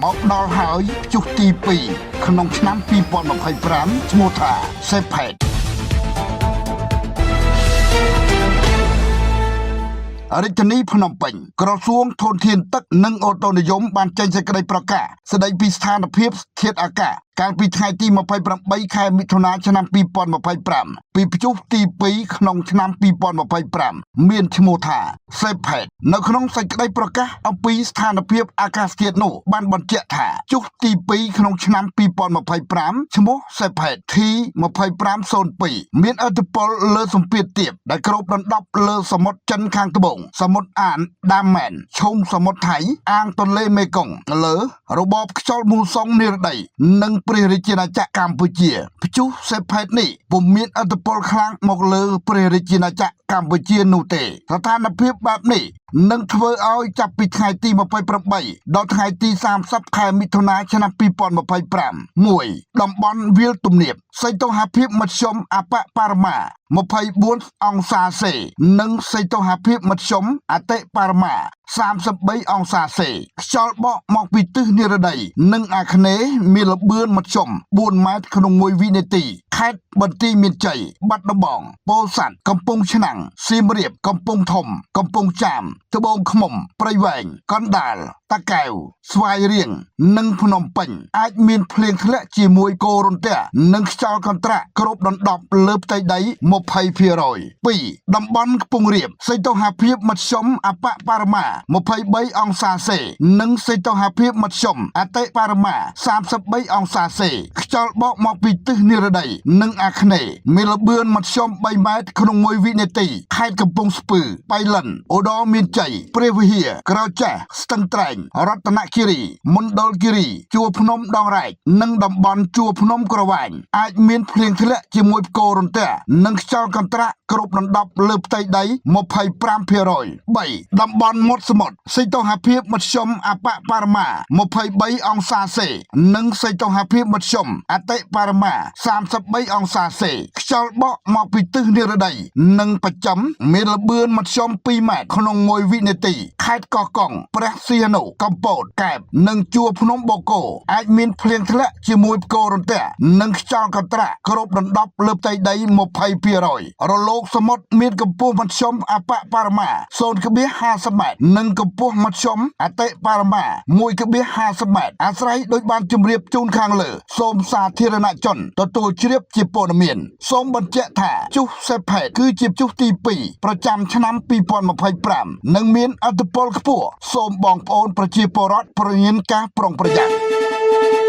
មកដល់ហើយជុះទី2ក្នុងឆ្នាំ2025ឈ្មោះថាសេផេតរាជធានីភ្នំពេញក្រសួងធនធានទឹកនិងអូតូនិយមបានចេញសេចក្តីប្រកាសស្តីពីស្ថានភាពធាតុអាកាសកាលពីថ្ងៃទី28ខែមិថុនាឆ្នាំ2025ពីព្យុះទី2ក្នុងឆ្នាំ2025មានឈ្មោះថាសេផេតនៅក្នុងសេចក្តីប្រកាសអំពីស្ថានភាពអាកាសធាតុនោះបានបញ្ជាក់ថាព្យុះទី2ក្នុងឆ្នាំ2025ឈ្មោះសេផេត T2502 មានឥទ្ធិពលលើសម្ពាធទាបដែលគ្របដណ្ដប់លើសមុទ្រចិនខាងត្បូងសមុទ្រអានដាមែនឈូងសមុទ្រថៃអាងទន្លេមេគង្គលើរបបខ្យល់មូសុងនិរដីនិងព្រះរាជាណាចក្រកម្ពុជាព្យុះសេផេតនេះពុំមានឥទ្ធិពលខ្លាំងមកលើព្រះរាជាណាចក្រកម្ពុជានោះទេស្ថានភាពបែបនេះនឹងធ្វើឲ្យចាប់ពីថ្ងៃទី28ដល់ថ្ងៃទី30ខែមិថុនាឆ្នាំ2025 1តំបន់វាលទំនាបសីតុណ្ហភាពមធ្យមអបបរមា24អង្សាសេនិងសីតុណ្ហភាពមធ្យមអតិបរមា33អង្សាសេខ្យល់បក់មកពីទិសនិរដីនិងអាគ្នេយ៍មានល្បឿនមធ្យម4ម៉ែត្រក្នុង1វិនាទីខេត្តបន្ទាយមានជ័យបាត់ដំបងពោធិ៍សាត់កំពង់ឆ្នាំងសៀមរាបកំពង់ធំកំពង់ចាមត្បូងឃ្មុំព្រៃវែងកណ្ដាលតាកែវស្វាយរៀងនិងភ្នំពេញអាចមានភ្លៀងធ្លាក់ជាមួយកូររន្ទះនិងខ្យល់កន្ត្រាក់គ្របដណ្ដប់លើផ្ទៃដី 20% 2តំបន់ខ្ពង់រាបសីតុណ្ហភាពមធ្យមអបបរមា23អង្សាសេនិងសីតុណ្ហភាពមធ្យមអតិបរមា33អង្សាសេខ្យល់បក់មកពីទិសនិរដីនិងអាគ្នេយ៍មានល្បឿនមធ្យម3ម៉ែត្រក្នុង1វិនាទីខេត្តកំពង់ស្ពឺបៃលិនឧត្តរមានជ័យព្រះវិហារក្រចេះស្ទឹងត្រែងរតនគិរីមណ្ឌលគិរីជួរភ្នំដងរែកនិងតំបន់ជួរភ្នំក្រវ៉ាញអាចមានភ្លៀងធ្លាក់ជាមួយផ្គររន្ទះនិងខ្យល់កន្ត្រាក់គ្របដណ្ដប់លើផ្ទៃដី 25% 3តំបន់មាត់សមុទ្រសីតុណ្ហភាពមធ្យមអបបរមា23អង្សាសេនិងសីតុណ្ហភាពមធ្យមអតិបរមា33អង្សាសេខ្យល់បក់មកពីទិសនិរដីនិងបច្ចឹមមានល្បឿនមធ្យម2ម៉ែត្រក្នុង1វិនាទីខេត្តកោះកុងព្រះសីហនុកំពតកែបនិងជួរភ្នំបូកគោអាចមានភ្លៀងធ្លាក់ជាមួយផ្គររន្ទះនិងខ្យល់កន្ត្រាក់គ្របដណ្ដប់លើផ្ទៃដី 20% រលកសមុទ្រមានកម្ពស់មធ្យមអបបរមា 0.50 ម៉ែត្រនិងកម្ពស់មធ្យមអតិបរមា 1.50 ម៉ែត្រអាស្រ័យដោយបានជម្រាបជូនខាងលើសូមសាធារណជនទទួលជ្រាបជាព័ត៌មានសូមបញ្ជាក់ថាព្យុះសេផេតគឺជាព្យុះទី2ប្រចាំឆ្នាំ2025និងមានឥទ្ធិពលខ្ពស់សូមបងប្អូនប្រជាពលរដ្ឋប្រញាប់ការប្រុងប្រយ័ត្ន